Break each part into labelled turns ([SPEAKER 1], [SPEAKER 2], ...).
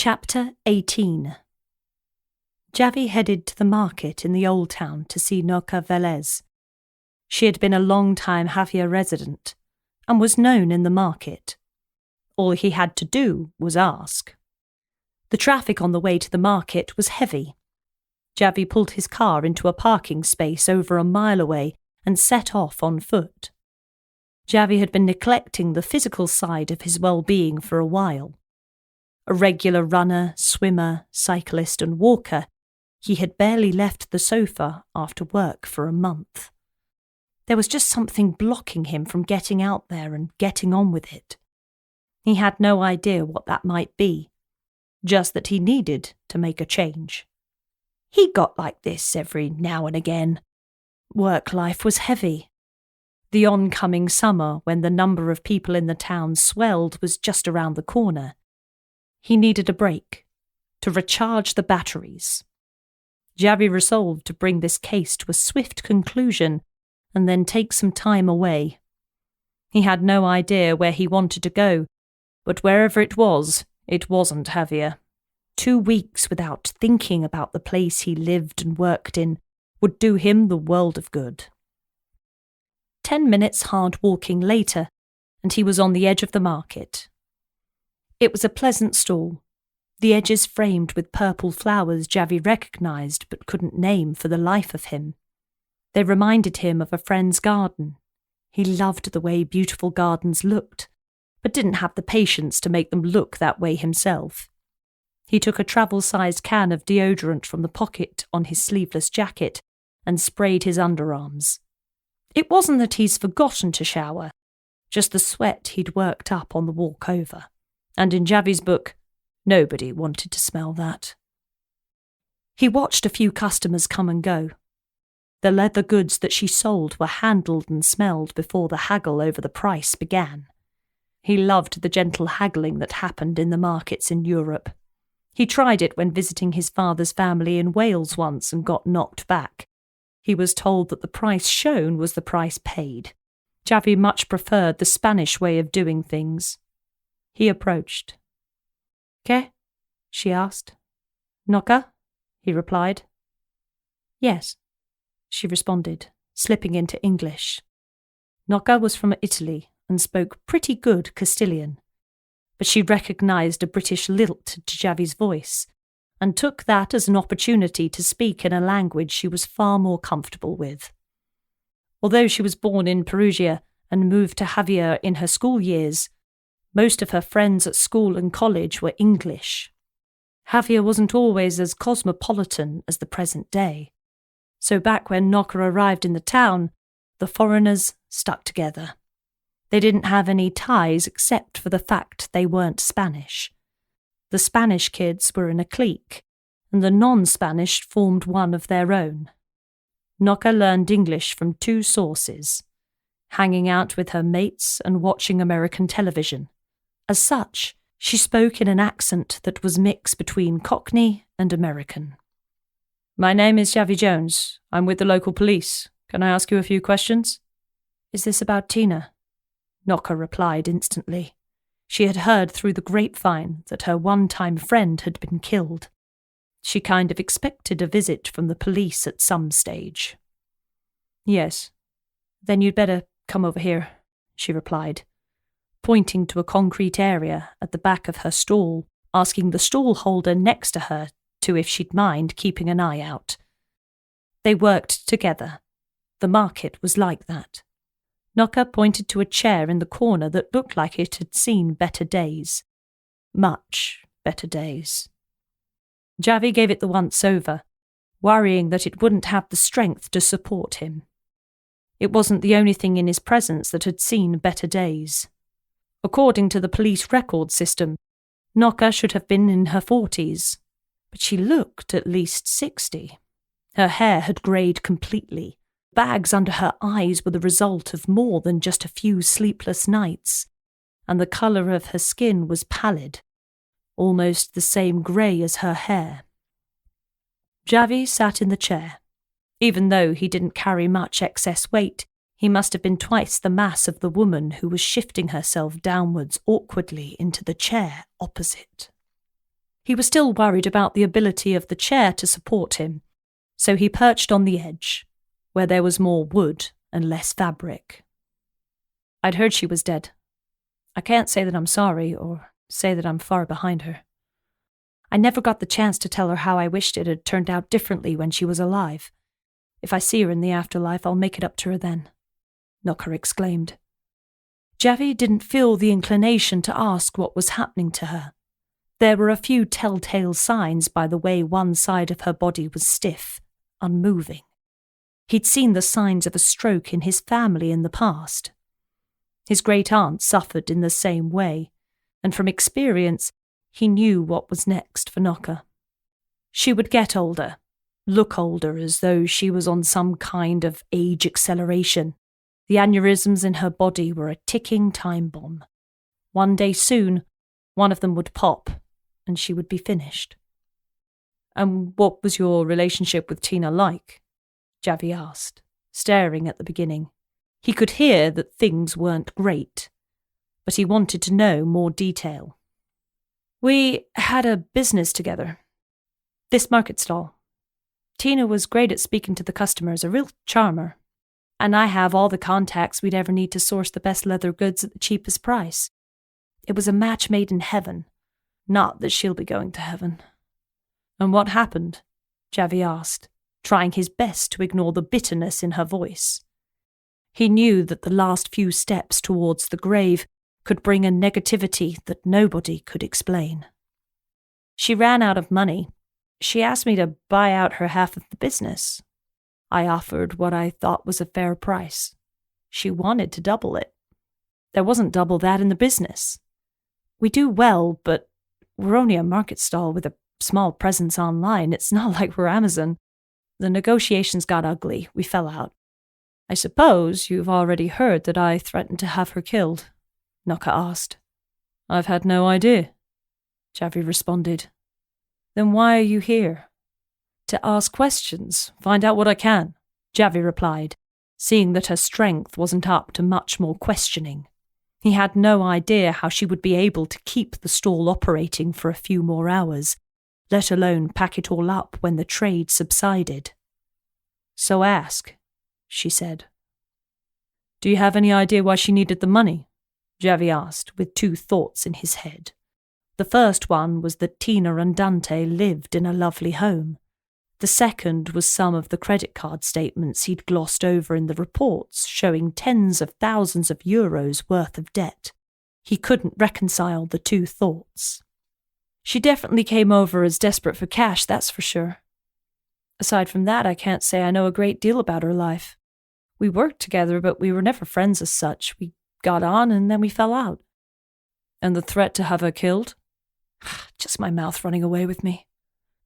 [SPEAKER 1] Chapter 18. Javi headed to the market in the Old Town to see Noca Velez. She had been a long-time Javea resident and was known in the market. All he had to do was ask. The traffic on the way to the market was heavy. Javi pulled his car into a parking space over a mile away and set off on foot. Javi had been neglecting the physical side of his well-being for a while. A regular runner, swimmer, cyclist and walker, he had barely left the sofa after work for a month. There was just something blocking him from getting out there and getting on with it. He had no idea what that might be, just that he needed to make a change. He got like this every now and again. Work life was heavy. The oncoming summer, when the number of people in the town swelled, was just around the corner. He needed a break, to recharge the batteries. Javi resolved to bring this case to a swift conclusion and then take some time away. He had no idea where he wanted to go, but wherever it wasn't Javea. 2 weeks without thinking about the place he lived and worked in would do him the world of good. 10 minutes hard walking later, and he was on the edge of the market. It was a pleasant stall, the edges framed with purple flowers Javi recognised but couldn't name for the life of him. They reminded him of a friend's garden. He loved the way beautiful gardens looked, but didn't have the patience to make them look that way himself. He took a travel-sized can of deodorant from the pocket on his sleeveless jacket and sprayed his underarms. It wasn't that he's forgotten to shower, just the sweat he'd worked up on the walk over. And in Javi's book, nobody wanted to smell that. He watched a few customers come and go. The leather goods that she sold were handled and smelled before the haggle over the price began. He loved the gentle haggling that happened in the markets in Europe. He tried it when visiting his father's family in Wales once and got knocked back. He was told that the price shown was the price paid. Javi much preferred the Spanish way of doing things. He approached. "¿Qué?" she asked. "Noca?" he replied. "Yes," she responded, slipping into English. Noca was from Italy and spoke pretty good Castilian, but she recognised a British lilt to Javi's voice and took that as an opportunity to speak in a language she was far more comfortable with. Although she was born in Perugia and moved to Javea in her school years, most of her friends at school and college were English. Javea wasn't always as cosmopolitan as the present day, so back when Noca arrived in the town, the foreigners stuck together. They didn't have any ties except for the fact they weren't Spanish. The Spanish kids were in a clique, and the non-Spanish formed one of their own. Noca learned English from 2 sources: hanging out with her mates and watching American television. As such, she spoke in an accent that was mixed between Cockney and American. "My name is Javi Jones. I'm with the local police. Can I ask you a few questions?" "Is this about Tina?" Noca replied instantly. She had heard through the grapevine that her one-time friend had been killed. She kind of expected a visit from the police at some stage. "Yes." "Then you'd better come over here," she replied, pointing to a concrete area at the back of her stall, asking the stall holder next to her if she'd mind keeping an eye out. They worked together. The market was like that. Noca pointed to a chair in the corner that looked like it had seen better days. Much better days. Javi gave it the once-over, worrying that it wouldn't have the strength to support him. It wasn't the only thing in his presence that had seen better days. According to the police record system, Noca should have been in her 40s, but she looked at least 60. Her hair had greyed completely. Bags under her eyes were the result of more than just a few sleepless nights, and the colour of her skin was pallid, almost the same grey as her hair. Javi sat in the chair. Even though he didn't carry much excess weight, he must have been twice the mass of the woman who was shifting herself downwards awkwardly into the chair opposite. He was still worried about the ability of the chair to support him, so he perched on the edge, where there was more wood and less fabric. I'd heard she was dead. I can't say that I'm sorry, or say that I'm far behind her. I never got the chance to tell her how I wished it had turned out differently when she was alive. If I see her in the afterlife, I'll make it up to her then, Noca exclaimed. Javi didn't feel the inclination to ask what was happening to her. There were a few telltale signs by the way one side of her body was stiff, unmoving. He'd seen the signs of a stroke in his family in the past. His great-aunt suffered in the same way, and from experience, he knew what was next for Noca. She would get older, look older as though she was on some kind of age acceleration. The aneurysms in her body were a ticking time bomb. One day soon, one of them would pop, and she would be finished. "And what was your relationship with Tina like?" Javi asked, staring at the beginning. He could hear that things weren't great, but he wanted to know more detail. "We had a business together. This market stall. Tina was great at speaking to the customers, a real charmer. And I have all the contacts we'd ever need to source the best leather goods at the cheapest price. It was a match made in heaven. Not that she'll be going to heaven." "And what happened?" Javi asked, trying his best to ignore the bitterness in her voice. He knew that the last few steps towards the grave could bring a negativity that nobody could explain. "She ran out of money. She asked me to buy out her half of the business. I offered what I thought was a fair price. She wanted to double it. There wasn't double that in the business. We do well, but we're only a market stall with a small presence online. It's not like we're Amazon. The negotiations got ugly. We fell out. I suppose you've already heard that I threatened to have her killed?" Noca asked. "I've had no idea," Javi responded. "Then why are you here?" "To ask questions, find out what I can," Javi replied, seeing that her strength wasn't up to much more questioning. He had no idea how she would be able to keep the stall operating for a few more hours, let alone pack it all up when the trade subsided. "So ask," she said. "Do you have any idea why she needed the money?" Javi asked, with two thoughts in his head. The first one was that Tina and Dante lived in a lovely home. The second was some of the credit card statements he'd glossed over in the reports showing tens of thousands of euros worth of debt. He couldn't reconcile the two thoughts. "She definitely came over as desperate for cash, that's for sure. Aside from that, I can't say I know a great deal about her life. We worked together, but we were never friends as such. We got on and then we fell out." "And the threat to have her killed?" "Just my mouth running away with me.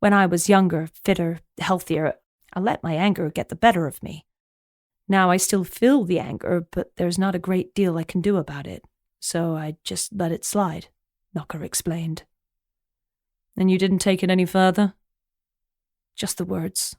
[SPEAKER 1] When I was younger, fitter, healthier, I let my anger get the better of me. Now I still feel the anger, but there's not a great deal I can do about it, so I just let it slide," Noca explained. "And you didn't take it any further?" "Just the words.